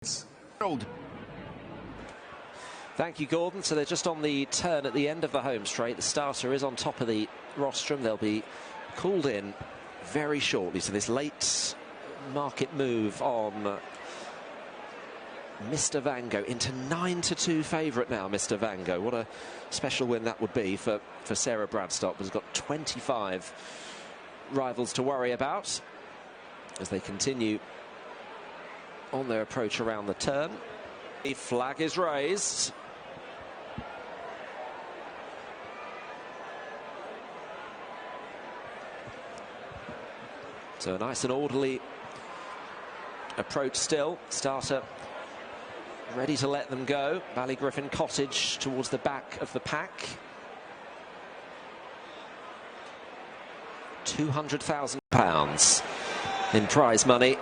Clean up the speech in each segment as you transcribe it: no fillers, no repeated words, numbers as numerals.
Thank you, Gordon. So they're just on the turn at the end of the home straight. The starter is on top of the rostrum. They'll be called in very shortly. So this late market move on Mr. Vango into 9-2 favourite now. Mr. Vango, what a special win that would be for Sarah Bradstock, who's got 25 rivals to worry about as they continue on their approach around the turn. The flag is raised. So a nice and orderly approach still. Starter ready to let them go. Ballygriffin Cottage towards the back of the pack. £200,000 in prize money.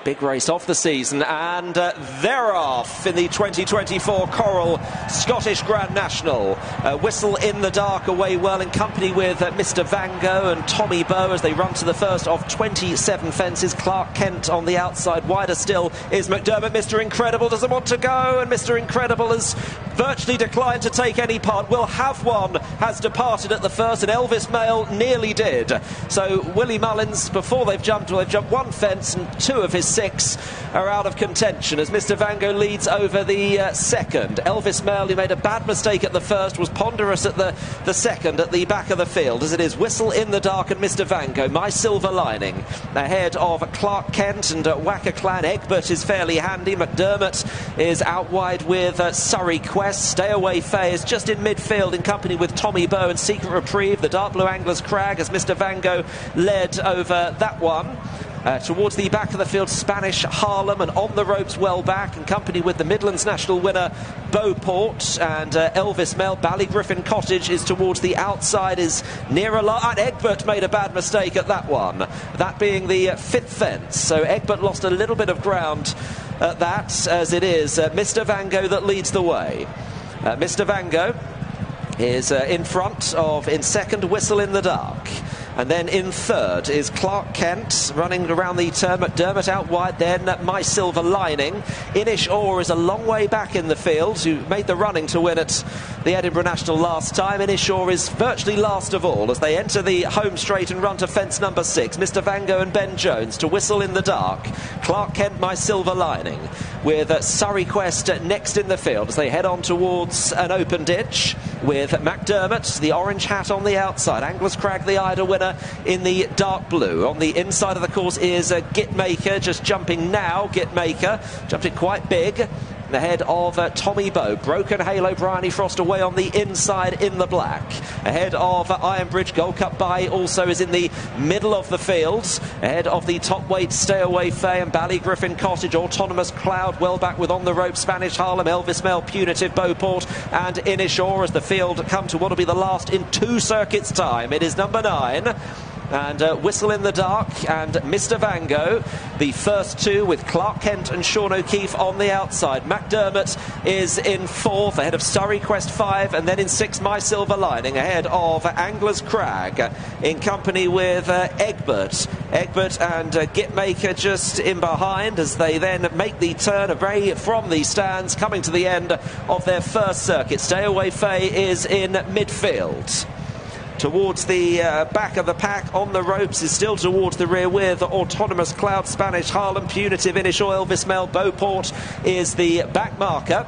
Big race off the season, and they're off in the 2024 Coral Scottish Grand National. Whistle in the Dark away well in company with Mr. Vango and Tommy Bow as they run to the first of 27 fences. Klarc Kent on the outside. Wider still is Macdermott. Mr. Incredible doesn't want to go, and Mr. Incredible has virtually declined to take any part. Will Have One has departed at the first, and Elvis Mail nearly did. So E Mullins, before they've jumped one fence, and two of his 6 are out of contention as Mr. Vango leads over the second. Elvis Mail, who made a bad mistake at the first, was ponderous at the second at the back of the field, as it is Whistle in the Dark and Mr. Vango. My Silver Lining ahead of Klarc Kent and Whacker Clan. Egbert is fairly handy. Macdermott is out wide with Surrey Quest. Stay Away Faye is just in midfield in company with Tommy Bow and Secret Reprieve. The Dark Blue Anglers Crag as Mr. Vango led over that one. Towards the back of the field, Spanish Harlem, and on the ropes well back in company with the Midlands National winner Beauport and Elvis Mail. Ballygriffin Cottage is towards the outside, is near a lot, and Egbert made a bad mistake at that one, that being the 5th fence. So Egbert lost a little bit of ground at that, as it is Mr. Vango that leads the way. Mr. Vango is in front of, in second, Whistle in the Dark. And then in third is Klarc Kent running around the turn. Macdermott out wide, then My Silver Lining. Inish Orr is a long way back in the field, who made the running to win at the Edinburgh National last time. Inish Orr is virtually last of all as they enter the home straight and run to fence number 6. Mr. Vango and Ben Jones to Whistle in the Dark. Klarc Kent, My Silver Lining, with Surrey Quest next in the field as they head on towards an open ditch with Macdermott, the orange hat on the outside. Anglers Crag, the Ida winner, in the dark blue. On the inside of the course is Git Maker, just jumping now. Git Maker jumped it quite big ahead of Tommy Bow. Broken Halo, Bryony Frost away on the inside in the black. Ahead of Ironbridge, Gold Cup By also is in the middle of the fields. Ahead of the top weight, Stay Away Faye and Ballygriffin Cottage. Autonomous Cloud well back with on the rope Spanish Harlem, Elvis Mail, Punitive Beauport and Inish Orr as the field come to what will be the last in 2 circuits time. It is number 9. And Whistle in the Dark and Mr. Vango, the first 2 with Klarc Kent and Sean O'Keefe on the outside. Macdermott is in 4th ahead of Surrey Quest 5, and then in 6th My Silver Lining ahead of Anglers Crag in company with Egbert. Egbert and Git Maker just in behind as they then make the turn away from the stands, coming to the end of their first circuit. Stay Away Faye is in midfield. Towards the back of the pack, on the ropes is still towards the rear with Autonomous Cloud, Spanish Harlem, Punitive, Inish Orr, Elvis Mail. Beauport is the back marker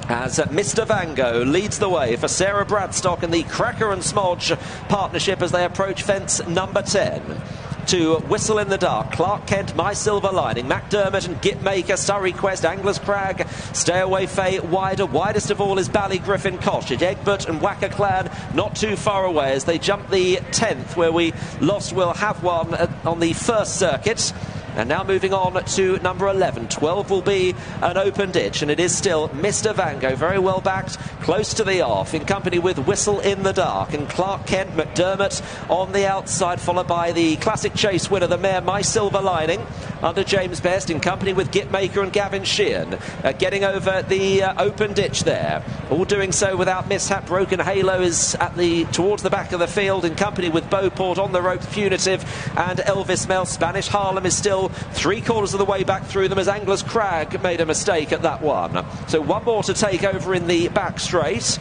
as Mr. Vango leads the way for Sarah Bradstock and the Cracker and Smodge partnership as they approach fence number 10. To Whistle in the Dark, Klarc Kent, My Silver Lining, Macdermott and Git Maker, Surrey Quest, Anglers Crag, Stay Away Faye, wider. Widest of all is Ballygriffin Cottage. Egbert and Whacker Clan not too far away as they jump the 10th, where we lost Will Have One on the first circuit. And now moving on to number 11. 12 will be an open ditch, and it is still Mr. Vango, very well backed, close to the off, in company with Whistle in the Dark and Klarc Kent. Macdermott on the outside, followed by the Classic Chase winner, the mare My Silver Lining, under James Best, in company with Git Maker and Gavin Sheehan, getting over the open ditch there. All doing so without mishap. Broken Halo is at towards the back of the field, in company with Beauport on the ropes, Punitive and Elvis Mail. Spanish Harlem is still still 3/4 of the way back through them as Anglers Crag made a mistake at that one. So one more to take over in the back straight.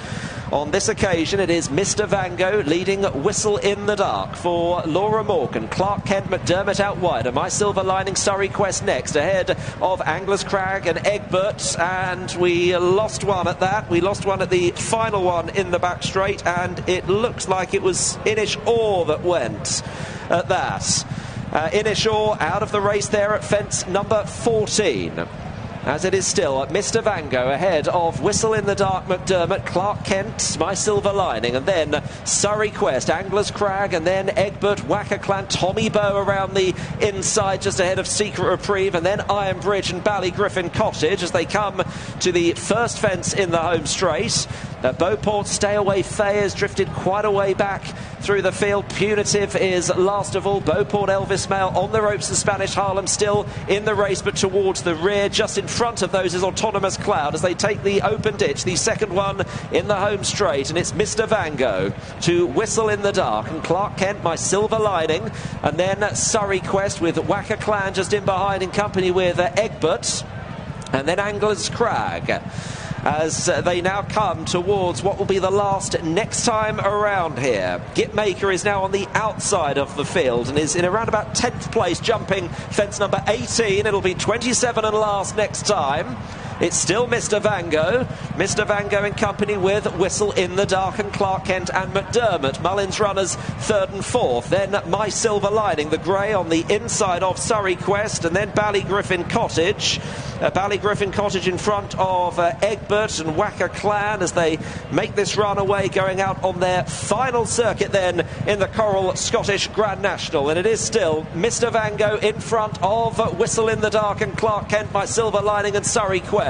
On this occasion, it is Mr. Vango leading Whistle in the Dark for Laura Morgan. Klarc Kent, Macdermott out wider. My Silver Lining, Surrey Quest next, ahead of Anglers Crag and Egbert. And we lost one at that. We lost one at the final one in the back straight, and it looks like it was Inish Orr that went at that. Inish Orr out of the race there at fence number 14. As it is still Mr. Vango ahead of Whistle in the Dark, Macdermott, Klarc Kent, My Silver Lining, and then Surrey Quest, Anglers Crag, and then Egbert, Wacker Clan, Tommy Bow around the inside just ahead of Secret Reprieve, and then Iron Bridge and Ballygriffin Cottage as they come to the first fence in the home straight. Beauport, Stay Away Fay has drifted quite a way back through the field. Punitive is last of all. Beauport, Elvis Mail on the ropes, and Spanish Harlem still in the race but towards the rear. Just in front of those is Autonomous Cloud as they take the open ditch, the second one in the home straight, and it's Mr. Vango to Whistle in the Dark and Klarc Kent, My Silver Lining, and then Surrey Quest with Wacker Clan just in behind in company with Egbert, and then Anglers Crag as they now come towards what will be the last next time around here. Git Maker is now on the outside of the field and is in around about 10th place, jumping fence number 18. It'll be 27 and last next time. It's still Mr. Vango. Mr. Vango in company with Whistle in the Dark and Klarc Kent and Macdermott. Mullins Runners third and fourth. Then My Silver Lining, the grey on the inside of Surrey Quest, and then Ballygriffin Cottage. Ballygriffin Cottage in front of Egbert and Wacker Clan as they make this run away, going out on their final circuit then in the Coral Scottish Grand National. And it is still Mr. Vango in front of Whistle in the Dark and Klarc Kent, My Silver Lining and Surrey Quest.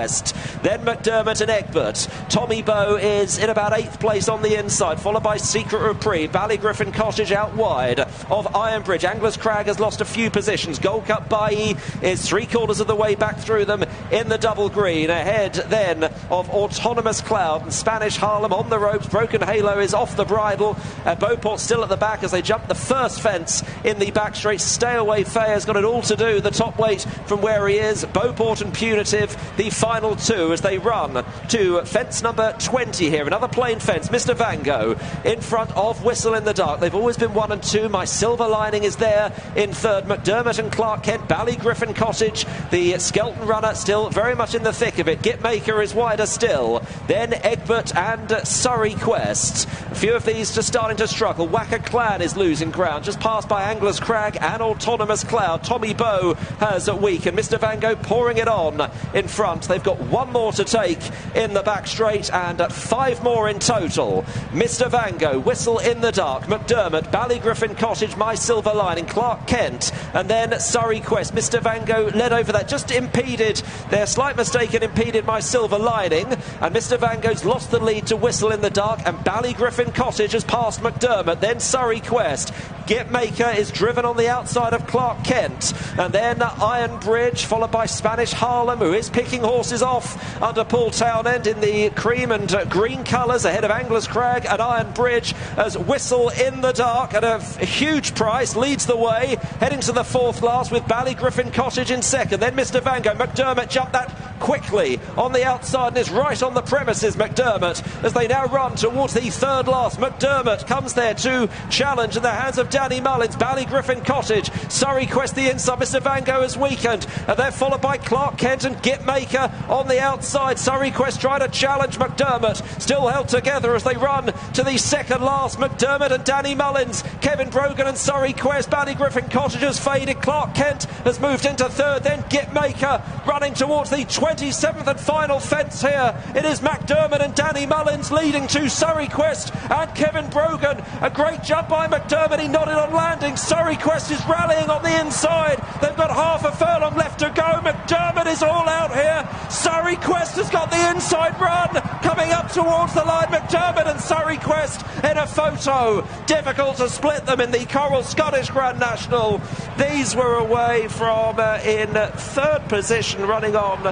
Then Macdermott and Egbert. Tommy Bow is in about 8th place on the inside, followed by Secret Reprieve. Ballygriffin Cottage out wide of Iron Bridge. Anglers Crag has lost a few positions. Gold Cup Bailly is 3/4 of the way back through them in the double green. Ahead then of Autonomous Cloud and Spanish Harlem on the ropes. Broken Halo is off the bridle. Beauport still at the back as they jump the first fence in the back straight. Stay Away Fay has got it all to do. The top weight from where he is. Beauport and Punitive, the final two as they run to fence number 20 here. Another plain fence. Mr. Vango in front of Whistle in the Dark. They've always been 1 and 2. My Silver Lining is there in third. Macdermott and Klarc Kent. Ballygriffin Cottage, the Skelton runner, still very much in the thick of it. Git Maker is wider still. Then Egbert and Surrey Quest. A few of these just starting to struggle. Wacker Clan is losing ground, just passed by Anglers Crag and Autonomous Cloud. Tommy Bow has weakened. Mr. Vango pouring it on in front. They've got one more to take in the back straight and 5 more in total. Mr. Vango, Whistle in the Dark, Macdermott, Ballygriffin Cottage, My Silver Lining, Klarc Kent, and then Surrey Quest. Mr. Vango led over that, just impeded their slight mistake and impeded My Silver Lining, and Mr. Vango's lost the lead to Whistle in the Dark, and Ballygriffin Cottage has passed Macdermott, then Surrey Quest. Git Maker is driven on the outside of Klarc Kent, and then Iron Bridge, followed by Spanish Harlem, who is picking horses off under Paul Townend in the cream and green colours ahead of Anglers Crag and Iron Bridge as Whistle in the Dark at a huge price leads the way, heading to the fourth last with Ballygriffin Cottage in second. Then Mr. Vango. Macdermott jumped that quickly on the outside and is right on the premises. Macdermott as they now run towards the third last. Macdermott comes there to challenge in the hands of Danny Mullins. Ballygriffin Cottage, Surrey Quest the inside. Mr. Vango has weakened, and they're followed by Klarc Kent and Git Maker on the outside. Surrey Quest trying to challenge Macdermott, still held together as they run to the second last. Macdermott and Danny Mullins, Kevin Brogan and Surrey Quest. Ballygriffin Cottage has faded. Klarc Kent has moved into third, then Git Maker running towards the 27th and final fence here. It is Macdermott and Danny Mullins leading to Surrey Quest and Kevin Brogan. A great jump by Macdermott, he nodded on landing. Surrey Quest is rallying on the inside. They've got half a furlong left to go. Macdermott is all out here. Surrey Quest has got the inside run coming up towards the line. Macdermott and Surrey Quest in a photo. Difficult to split them in the Coral Scottish Grand National. These were away from in third position running on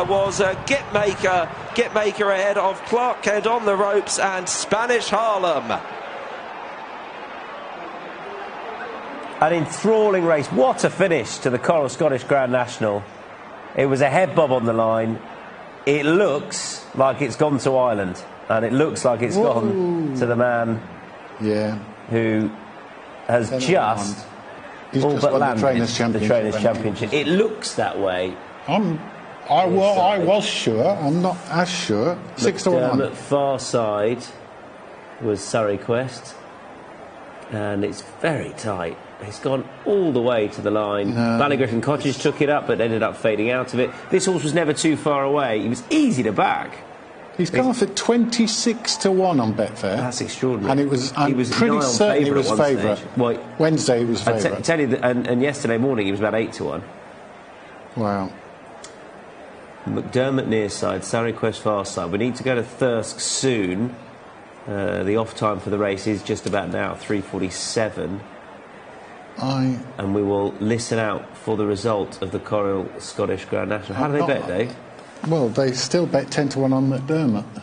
was Git Maker. Git Maker ahead of Klarc Kent on the ropes and Spanish Harlem. An enthralling race. What a finish to the Coral Scottish Grand National. It was a head bob on the line. It looks like it's gone to Ireland, and it looks like it's gone to the man who has just all but landed the Trainers' Championship. It looks that way. I was sure. I'm not as sure. 6-1. At far side was Surrey Quest, and it's very tight. It's gone all the way to the line. Ballygriffin Cottage took it up, but ended up fading out of it. This horse was never too far away. He was easy to back. He's come off at 26-1 on Betfair. That's extraordinary. And he was pretty certain he was favourite. Wednesday he was favourite. I tell you that, and yesterday morning he was about 8-1. Wow. Macdermott near side, Surrey Quest far side. We need to go to Thirsk soon. The off time for the race is just about now, 3:47. And we will listen out for the result of the Coral Scottish Grand National. How do they bet, Dave? Well, they still bet 10-1 on Macdermott.